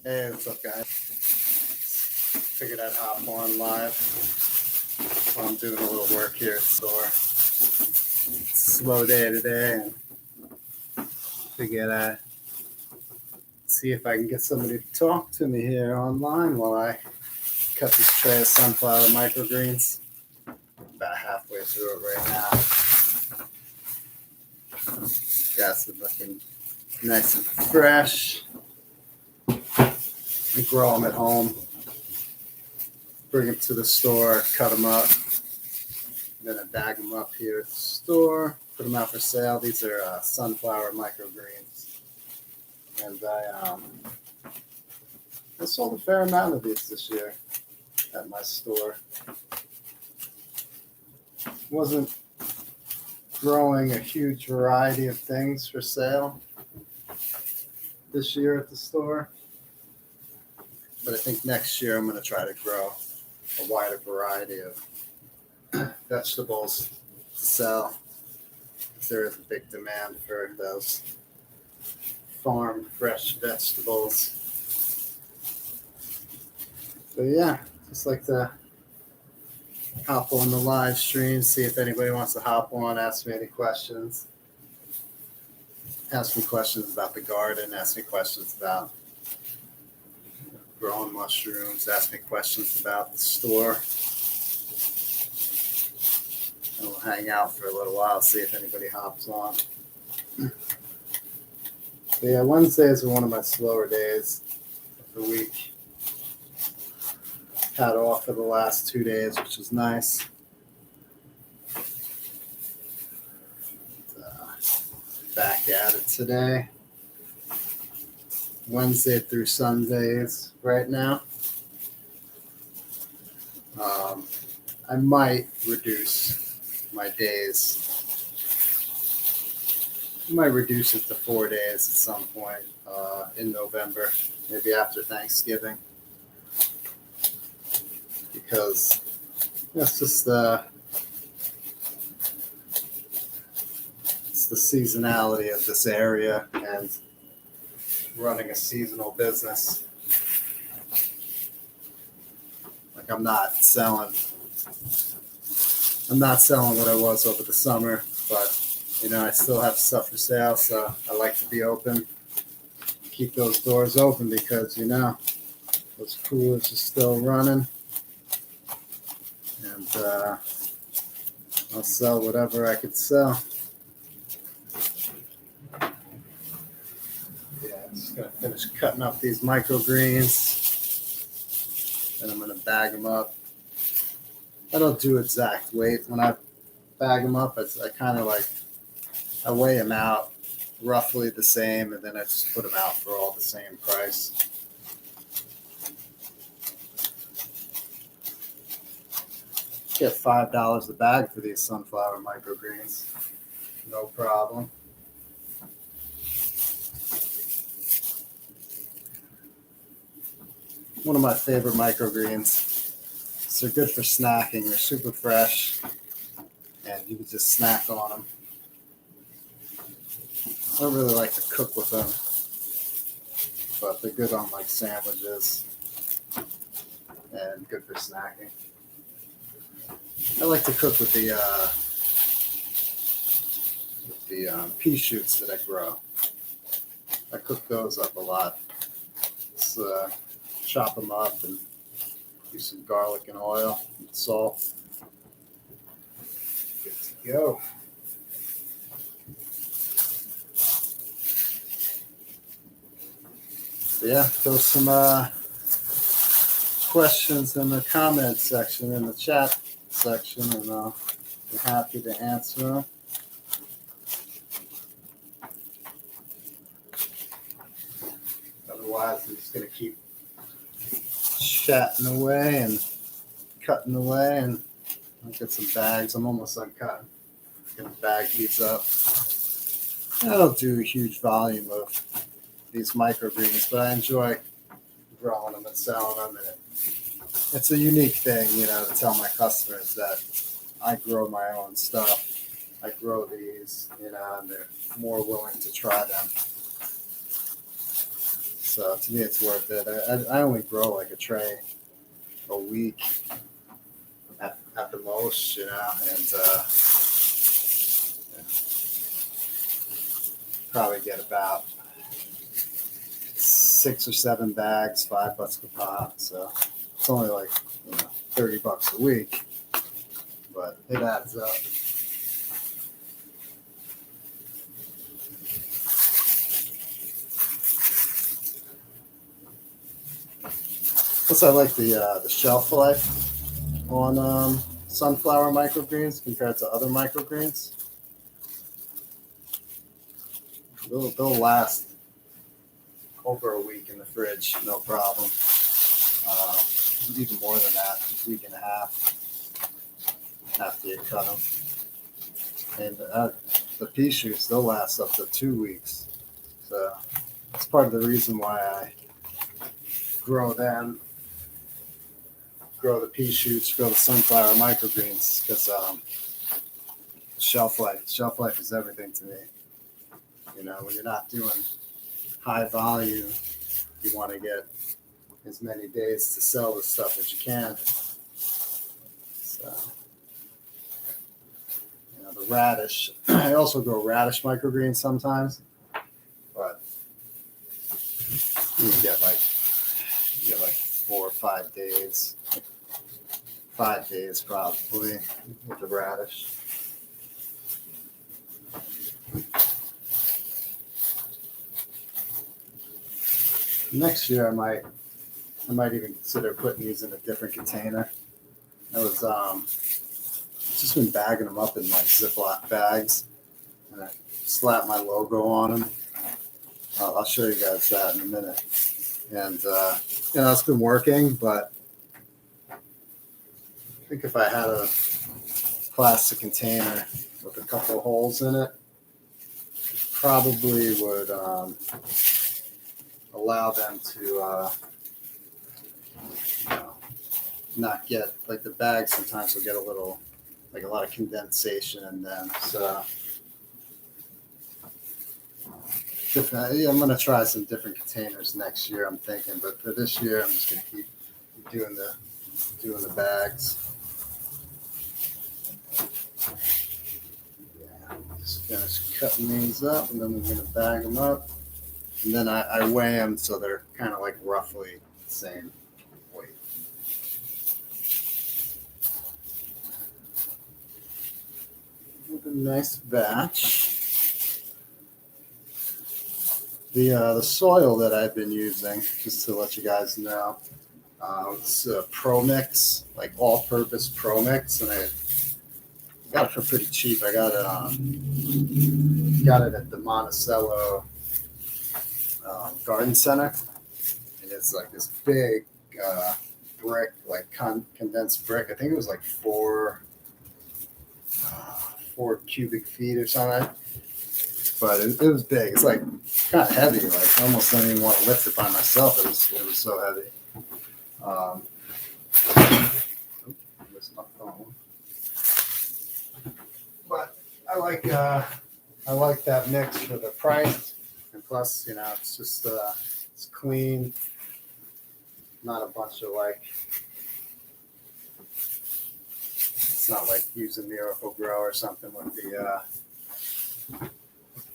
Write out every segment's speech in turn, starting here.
Hey, what's up, guys? Figured I'd hop on live while I'm doing a little work here at the store. Slow day today, and figured I'd see if I can get somebody to talk to me here online while I cut this tray of sunflower microgreens. About halfway through it right now. Got it looking nice and fresh. I grow them at home. Bring them to the store, cut them up, and then I bag them up here at the store, put them out for sale. These are sunflower microgreens, and I sold a fair amount of these this year at my store. Wasn't growing a huge variety of things for sale this year at the store, but I think next year I'm going to try to grow a wider variety of vegetables to sell. There is a big demand for those farm fresh vegetables. So yeah, just like to hop on the live stream, see if anybody wants to hop on, ask me any questions. Ask me questions about the garden, ask me questions about growing mushrooms, ask me questions about the store. And we'll hang out for a little while, see if anybody hops on. So yeah, Wednesdays are one of my slower days of the week. Had off for the last 2 days, which is nice. Back at it today. Wednesday through Sundays right now. I might reduce my days. I might reduce it to 4 days at some point in November, maybe after Thanksgiving, because that's just it's the seasonality of this area and running a seasonal business. Like I'm not selling what I was over the summer, but I still have stuff for sale, so I like to be open, keep those doors open because those coolers are still running, and I'll sell whatever I could sell. Just gonna finish cutting up these microgreens, and I'm gonna bag them up. I don't do exact weight when I bag them up. I kind of I weigh them out roughly the same, and then I just put them out for all the same price. Get $5 a bag for these sunflower microgreens, no problem. One of my favorite microgreens. So they're good for snacking. They're super fresh, and you can just snack on them. I don't really like to cook with them, but they're good on sandwiches and good for snacking. I like to cook with the pea shoots that I grow. I cook those up a lot. Just chop them up and use some garlic and oil and salt. Good to go. So yeah, throw some questions in the comment section, in the chat section, and I'll be happy to answer them. Otherwise, I'm just going to keep chatting away and cutting away, and I'll get some bags. I'm almost done cutting. I'm going to bag these up. I don't do a huge volume of these microgreens, but I enjoy growing them and selling them, and it's a unique thing, to tell my customers that I grow my own stuff. I grow these, and they're more willing to try them. So to me, it's worth it. I only grow like a tray a week at the most, and probably get about 6 or 7 bags, $5 a pop. So it's only like $30 a week, but it adds up. Plus, I like the shelf life on sunflower microgreens compared to other microgreens. They'll last over a week in the fridge, no problem. Even more than that, a week and a half after you cut them. And the pea shoots, they'll last up to 2 weeks. So that's part of the reason why I grow them, grow the pea shoots, grow the sunflower microgreens, because shelf life is everything to me. When you're not doing high volume, you want to get as many days to sell the stuff as you can. So, the radish, I also grow radish microgreens sometimes, but you get like 4 or 5 days, 5 days probably with the radish. Next year, I might even consider putting these in a different container. I was just been bagging them up in like Ziploc bags, and I slap my logo on them. I'll show you guys that in a minute. And it's been working, but I think if I had a plastic container with a couple of holes in it, probably would allow them to not get, like, the bag sometimes will get a little, like, a lot of condensation in them. So I'm going to try some different containers next year, I'm thinking, but for this year I'm just going to keep doing the bags. Just finish cutting these up, and then we're going to bag them up. And then I weigh them so they're kind of like roughly the same weight. With a nice batch. The soil that I've been using, just to let you guys know, it's Pro Mix, like all-purpose Pro Mix, and I got it for pretty cheap. I got it at the Monticello garden center, and it's like this big brick, like condensed brick. I think it was like 4 cubic feet or something, but it was big. It's like kind of heavy. Like I almost don't even want to lift it by myself. It was so heavy. Where's my phone? But I like that mix for the price. And plus, it's just it's clean, not a bunch of it's not like using Miracle Grow or something with the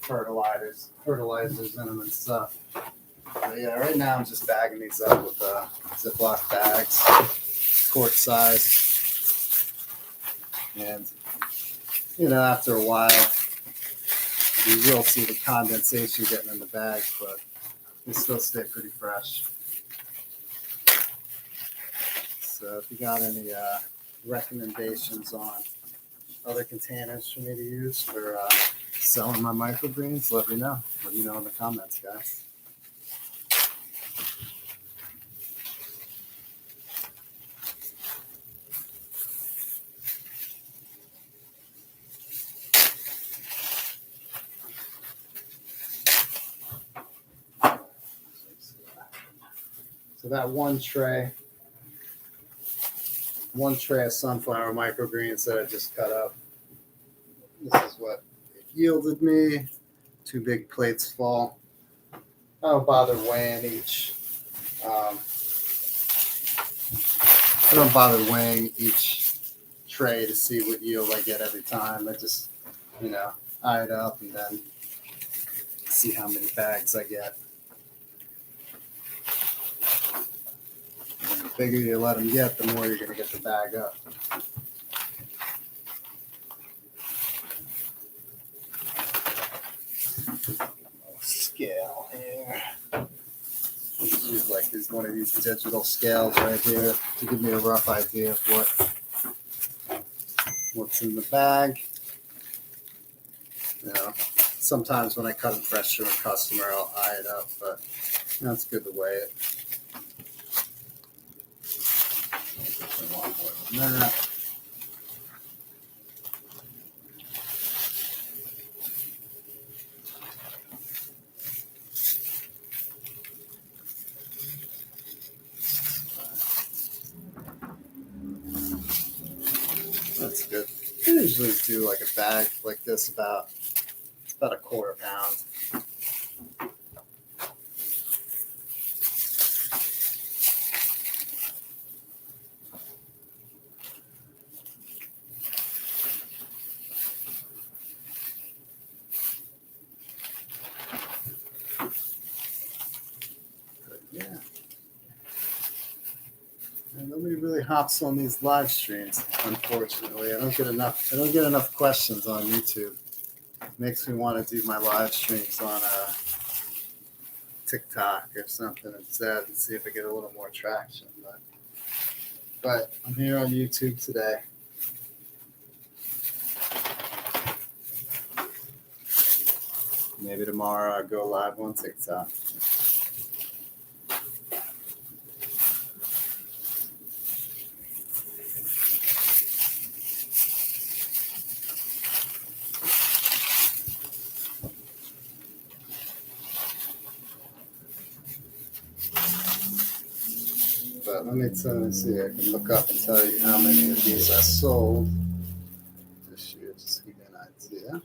fertilizers in them and stuff. But yeah, right now I'm just bagging these up with Ziploc bags, quart size, and after a while, you will see the condensation getting in the bag, but they still stay pretty fresh. So if you got any recommendations on other containers for me to use for selling my microgreens, let me know. Let me know in the comments, guys. So that one tray of sunflower microgreens that I just cut up, this is what it yielded me. 2 big plates full. I don't bother weighing each. Um, I don't bother weighing each tray to see what yield I get every time. I just, eye it up and then see how many bags I get. And the bigger you let them get, the more you're going to get the bag up. Scale here. Use like one of these digital scales right here to give me a rough idea of what's in the bag. Sometimes when I cut them fresh to a customer, I'll eye it up, but it's good to weigh it. I want more than that. That's good. I usually do like a bag like this about a quarter pound. But yeah. And nobody really hops on these live streams, unfortunately. I don't get enough questions on YouTube. It makes me want to do my live streams on TikTok or something instead and see if I get a little more traction. But I'm here on YouTube today. Maybe tomorrow I'll go live on TikTok. But let me see. I can look up and tell you how many of these I sold this year, just to give you an idea.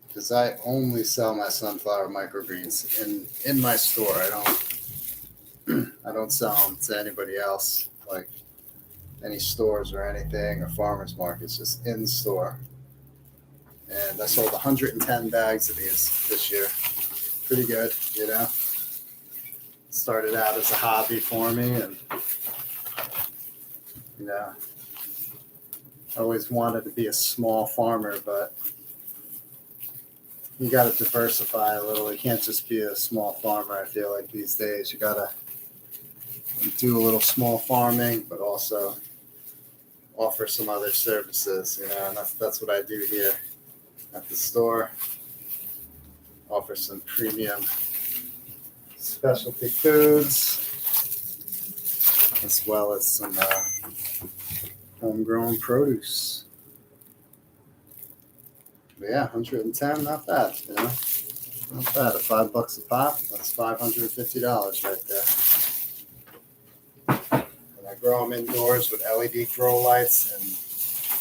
Because I only sell my sunflower microgreens in my store. I don't sell them to anybody else, like any stores or anything or farmers markets, just in store. And I sold 110 bags of these this year. Pretty good, Started out as a hobby for me, and I always wanted to be a small farmer, but you got to diversify a little. You can't just be a small farmer. I feel like these days you got to do a little small farming, but also offer some other services, and that's what I do here at the store. Offer some premium specialty foods, as well as some homegrown produce. But yeah, 110, not bad, Not bad. At $5 a pop, that's $550 right there. And I grow them indoors with LED grow lights, and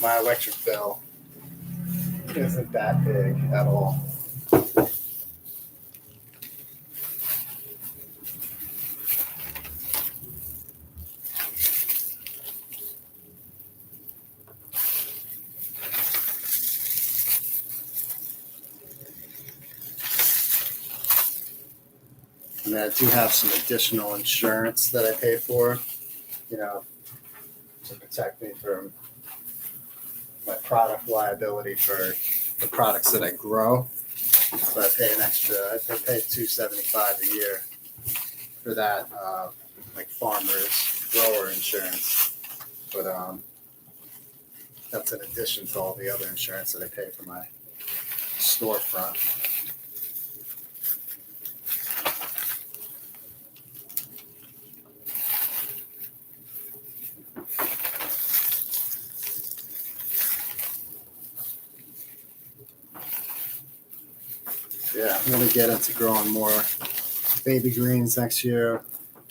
my electric bill isn't that big at all. And I do have some additional insurance that I pay for, to protect me from my product liability for the products that I grow. So I pay I pay $275 a year for that, like farmers grower insurance. But that's in addition to all the other insurance that I pay for my storefront. Yeah, I'm going to get into growing more baby greens next year.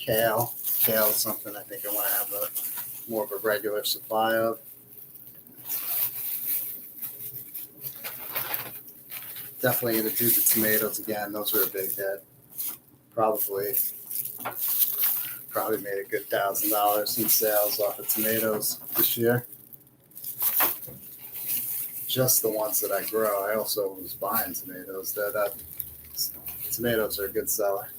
Kale. Kale is something I think I want to have more of a regular supply of. Definitely going to do the tomatoes again. Those are a big hit. Probably made a good $1,000 in sales off of tomatoes this year. Just the ones that I grow. I also was buying tomatoes. Tomatoes are a good seller.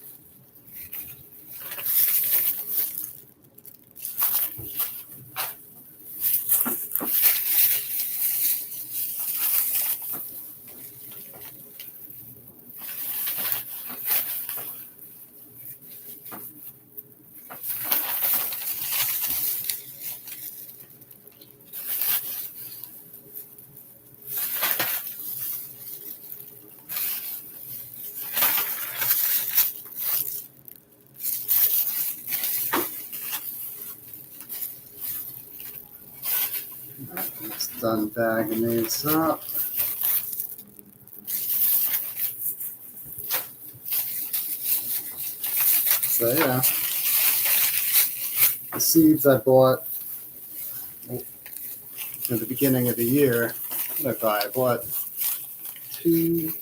Just done bagging these up. So yeah, the seeds I bought at the beginning of the year, I bought two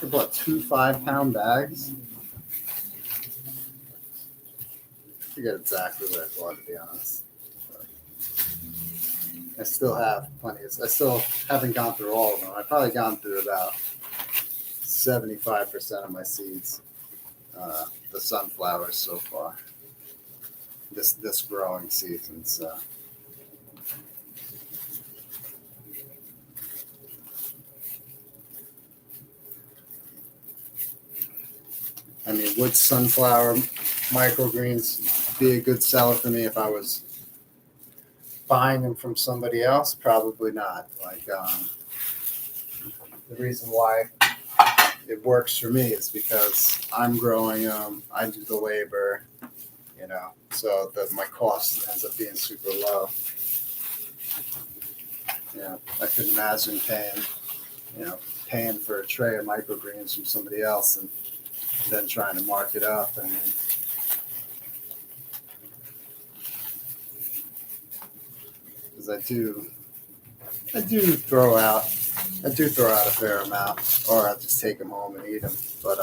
5-pound bags. I forget exactly what I bought, to be honest. I still have plenty. I still haven't gone through all of them. I've probably gone through about 75% of my seeds, the sunflowers so far. This growing season. So. I mean, would sunflower microgreens be a good seller for me if I was buying them from somebody else? Probably not. The reason why it works for me is because I'm growing them. I do the labor, so that my cost ends up being super low. Yeah, I could imagine paying for a tray of microgreens from somebody else and then trying to mark it up. I mean, because I do throw out a fair amount, or I'll just take them home and eat them. But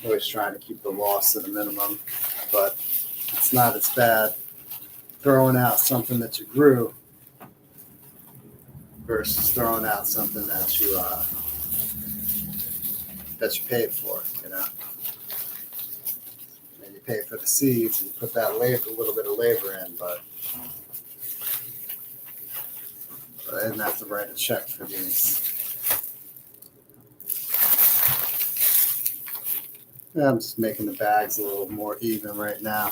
always trying to keep the loss at a minimum. But it's not as bad throwing out something that you grew versus throwing out something that you paid for, And you pay for the seeds and you put that a little bit of labor in, but I didn't have to write a check for these. Yeah, I'm just making the bags a little more even right now.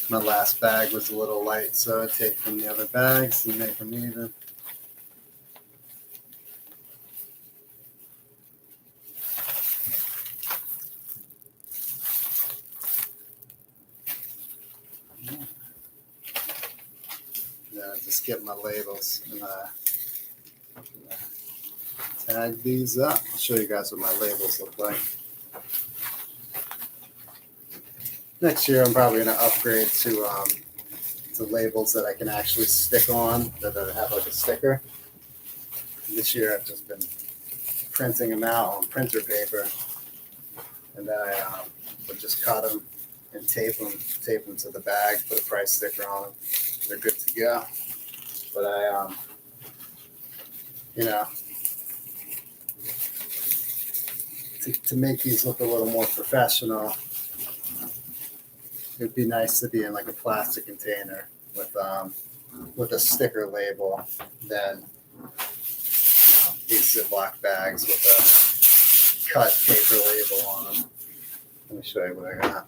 My last bag was a little light, so I take from the other bags and make them even. Just get my labels and tag these up. I'll show you guys what my labels look like. Next year, I'm probably going to upgrade to labels that I can actually stick on, that have like a sticker. This year, I've just been printing them out on printer paper, and then I would just cut them and tape them to the bag, put a price sticker on them. They're good to go. But to make these look a little more professional, it'd be nice to be in like a plastic container with a sticker label than these Ziploc bags with a cut paper label on them. Let me show you what I got.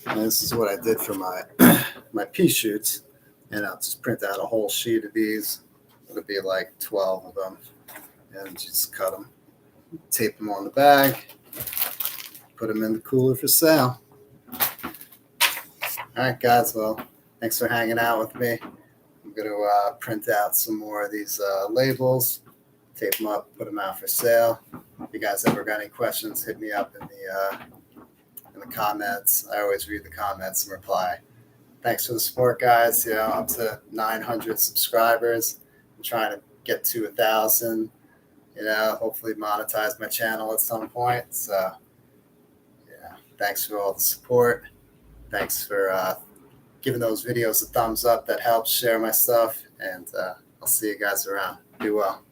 And this is what I did for my pea shoots, and I'll just print out a whole sheet of these. It'll be like 12 of them, and just cut them, tape them on the bag, put them in the cooler for sale. All right, guys. Well, thanks for hanging out with me. I'm going to print out some more of these labels, tape them up, put them out for sale. If you guys ever got any questions, hit me up in the comments. I always read the comments and reply. Thanks for the support, guys. Up to 900 subscribers. I'm trying to get to 1,000. Hopefully monetize my channel at some point. So, thanks for all the support. Thanks for giving those videos a thumbs up. That helps. Share my stuff, and I'll see you guys around. Be well.